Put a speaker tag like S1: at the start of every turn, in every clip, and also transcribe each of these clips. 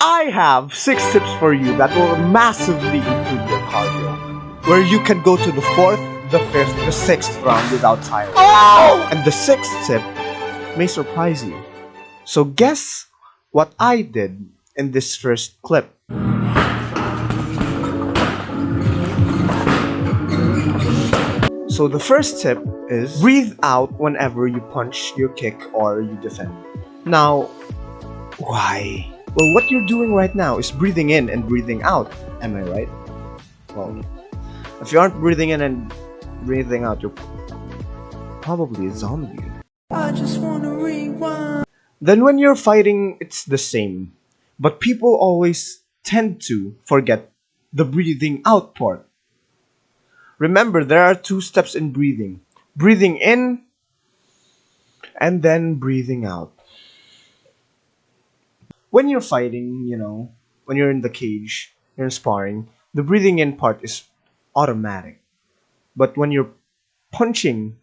S1: I have 6 tips for you that will massively improve your cardio, where you can go to the 4th, the 5th, the 6th round without tiring. Oh! And the 6th tip may surprise you. So guess what I did in this first clip. So the first tip is breathe out whenever you punch, you kick, or you defend. Now, why? Well, what you're doing right now is breathing in and breathing out. Am I right? Well, if you aren't breathing in and breathing out, you're probably a zombie. I just wanna rewind. Then when you're fighting, it's the same. But people always tend to forget the breathing out part. Remember, there are 2 steps in breathing. Breathing in and then breathing out. When you're fighting, when you're in the cage, you're sparring, the breathing in part is automatic. But when you're punching,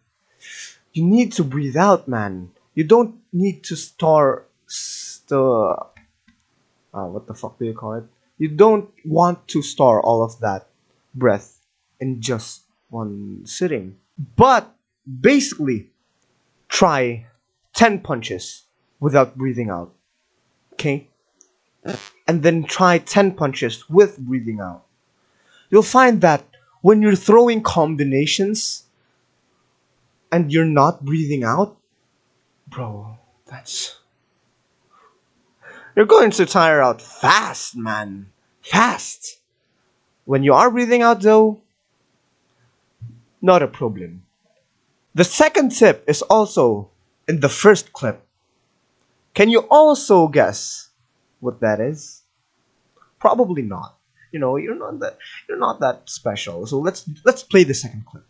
S1: you need to breathe out, man. You don't need to what the fuck do you call it? You don't want to store all of that breath in just one sitting. But basically, try 10 punches without breathing out. Okay? And then try 10 punches with breathing out. You'll find that when you're throwing combinations and you're not breathing out, bro, you're going to tire out fast, man. Fast. When you are breathing out, though, not a problem. The second tip is also in the first clip. Can you also guess what that is? Probably not. You're not that special. So let's play the second clip.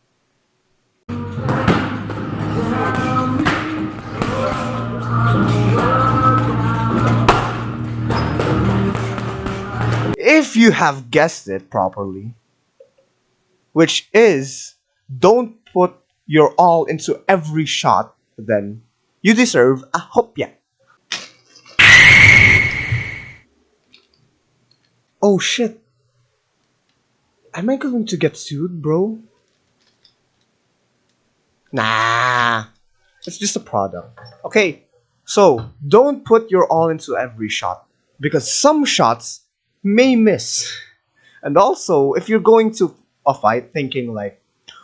S1: If you have guessed it properly, which is don't put your all into every shot, then you deserve a hopya. Oh shit. Am I going to get sued, bro? Nah. It's just a product. Okay, so don't put your all into every shot, because some shots may miss. And also, if you're going to a fight thinking like,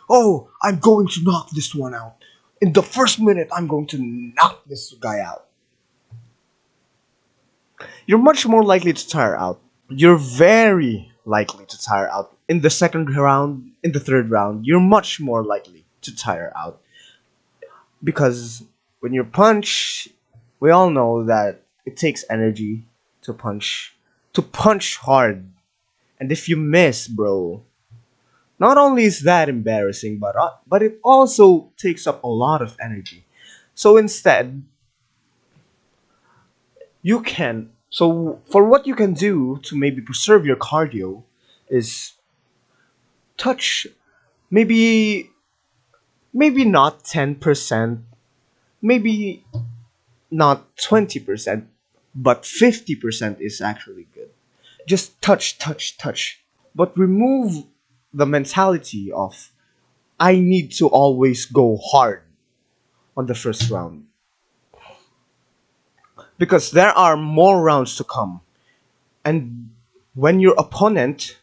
S1: oh, I'm going to knock this one out. In the first minute, I'm going to knock this guy out. You're much more likely to tire out. You're very likely to tire out. In the second round, in the third round, you're much more likely to tire out. Because when you punch, we all know that it takes energy to punch hard. And if you miss, bro, not only is that embarrassing, but it also takes up a lot of energy. So instead, for what you can do to maybe preserve your cardio is touch maybe not 10%, maybe not 20%, but 50% is actually good. Just touch. But remove the mentality of I need to always go hard on the first round. Because there are more rounds to come. And when your opponent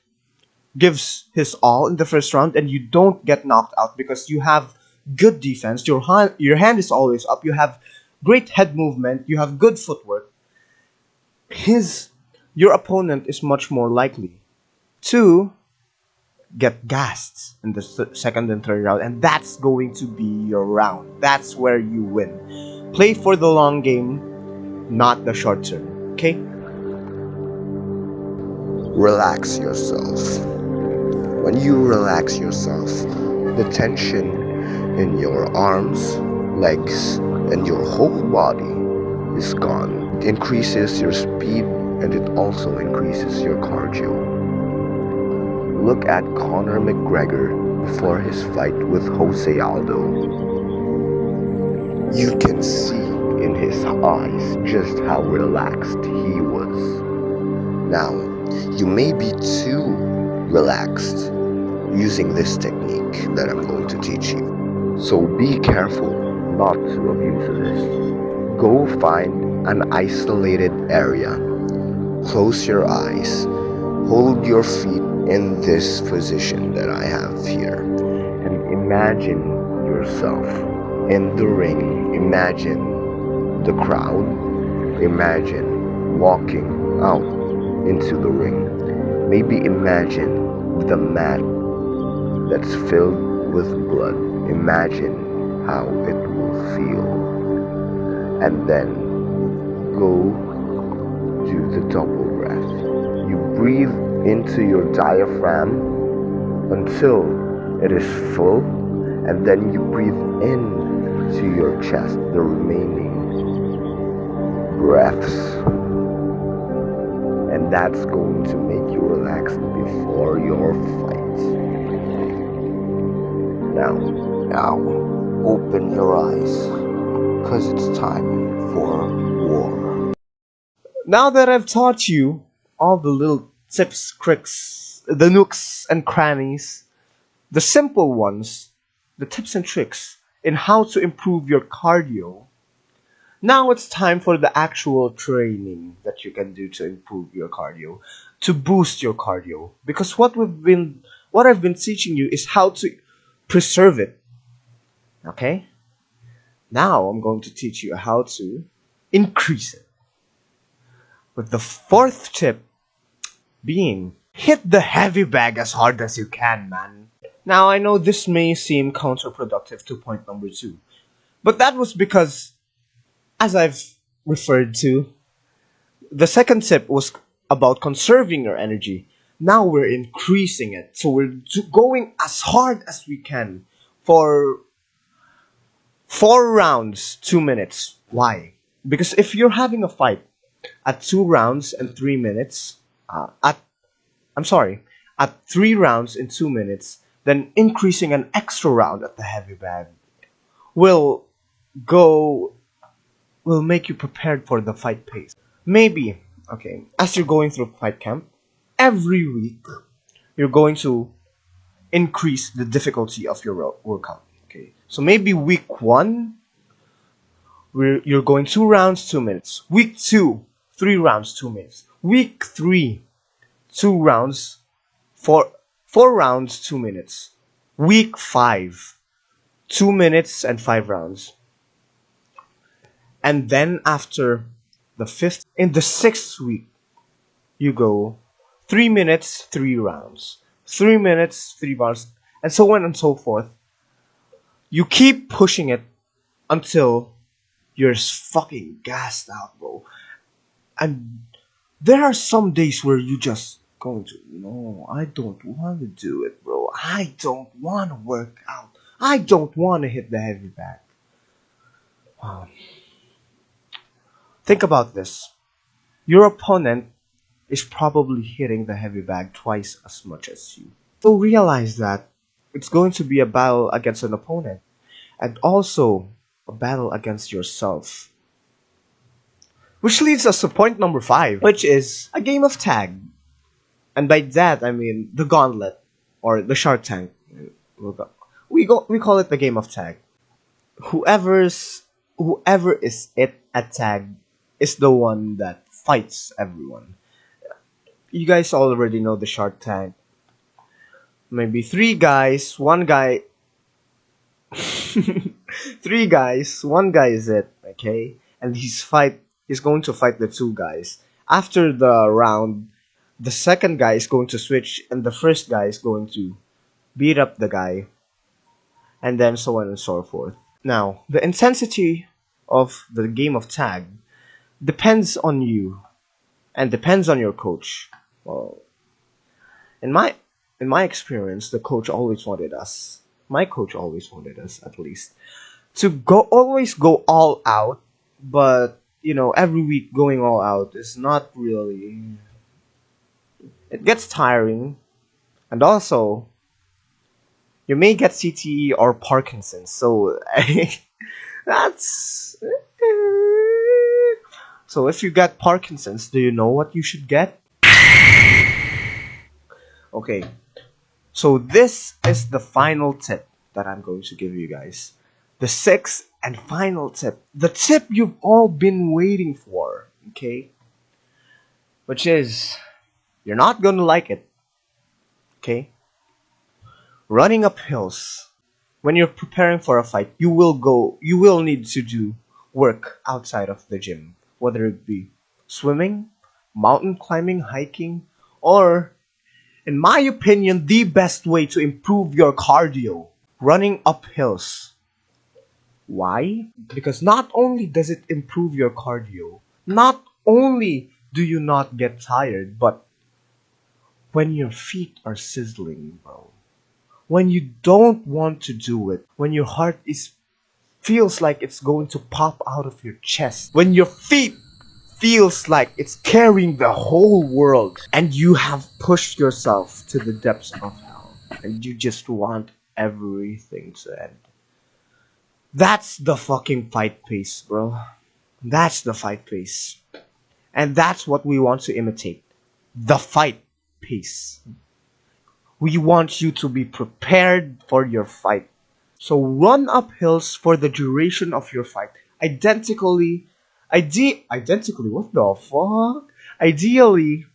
S1: gives his all in the first round and you don't get knocked out because you have good defense, your hand is always up, you have great head movement, you have good footwork, your opponent is much more likely to get gassed in the second and third round, and that's going to be your round. That's where you win. Play for the long game, not the short term. Okay?
S2: Relax yourself. When you relax yourself, the tension in your arms, legs, and your whole body is gone. It increases your speed and it also increases your cardio. Look at Conor McGregor before his fight with Jose Aldo. You can see in his eyes just how relaxed he was. Now, you may be too relaxed using this technique that I'm going to teach you. So be careful not to abuse this. Go find an isolated area. Close your eyes. Hold your feet in this position that I have here. And imagine yourself in the ring. Imagine the crowd. Imagine walking out into the ring. Maybe imagine the mat that's filled with blood. Imagine how it will feel. And then go do the double breath. You breathe into your diaphragm until it is full, and then you breathe in to your chest the remaining breaths. And that's going to make you relaxed before your fight. Now, open your eyes, because it's time for war.
S1: Now that I've taught you all the little tips, tricks, the nooks and crannies, the simple ones, the tips and tricks in how to improve your cardio, now it's time for the actual training that you can do to improve your cardio, to boost your cardio. Because what I've been teaching you is how to preserve it. Okay? Now I'm going to teach you how to increase it. With the fourth tip being, hit the heavy bag as hard as you can, man. Now I know this may seem counterproductive to point number 2, but that was because, as I've referred to, the second tip was about conserving your energy. Now we're increasing it, so we're going as hard as we can for 4 rounds, 2 minutes. Why? Because if you're having a fight at 2 rounds and 3 minutes, at 3 rounds in 2 minutes, then increasing an extra round at the heavy bag will make you prepared for the fight pace. Maybe, okay, as you're going through fight camp, every week you're going to increase the difficulty of your workout. Okay, so maybe week 1, you're going 2 rounds, 2 minutes. Week 2, 3 rounds, 2 minutes. Week 3, 2 rounds, 4 rounds, 2 minutes. Week 5, 2 minutes and 5 rounds. And then after the 5th, in the 6th week, you go 3 minutes, 3 rounds. 3 minutes, 3 rounds, and so on and so forth. You keep pushing it until you're fucking gassed out, bro. And there are some days where you just going to, no, I don't want to do it, bro. I don't want to work out. I don't want to hit the heavy bag. Wow. Think about this. Your opponent is probably hitting the heavy bag twice as much as you. So realize that it's going to be a battle against an opponent, and also a battle against yourself. Which leads us to point number 5, which is a game of tag. And by that I mean the gauntlet, or the Shark Tank. We call it the game of tag. Whoever is it at tag is the one that fights everyone. You guys already know the Shark Tank. Maybe 3 guys, 1 guy. 3 guys, 1 guy is it, okay? And he's going to fight the 2 guys. After the round, the second guy is going to switch, and the first guy is going to beat up the guy, and then so on and so forth. Now, the intensity of the game of tag depends on you, and depends on your coach. Well, in my experience, the coach always wanted us. My coach always wanted us, at least, to always go all out. But every week going all out is not really. It gets tiring, and also you may get CTE or Parkinson's. So that's. So if you get Parkinson's, do you know what you should get? Okay, so this is the final tip that I'm going to give you guys. The sixth and final tip. The tip you've all been waiting for. Okay? Which is, you're not gonna like it. Okay? Running up hills. When you're preparing for a fight, you will need to do work outside of the gym. Whether it be swimming, mountain climbing, hiking, or, in my opinion, the best way to improve your cardio, running up hills. Why? Because not only does it improve your cardio, not only do you not get tired, but when your feet are sizzling, bro, when you don't want to do it, when your heart is feels like it's going to pop out of your chest, when your feet feels like it's carrying the whole world, and you have pushed yourself to the depths of hell, and you just want everything to end. That's the fucking fight pace, bro. That's the fight pace. And that's what we want to imitate. The fight pace. We want you to be prepared for your fight. So run up hills for the duration of your fight. Identically, what the fuck? Ideally,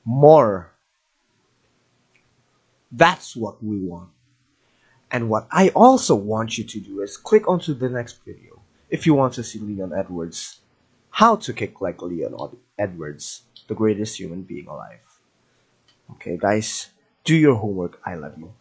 S1: more. That's what we want. And what I also want you to do is click onto the next video if you want to see Leon Edwards. How to kick like Leon Edwards, the greatest human being alive. Okay, guys, do your homework. I love you.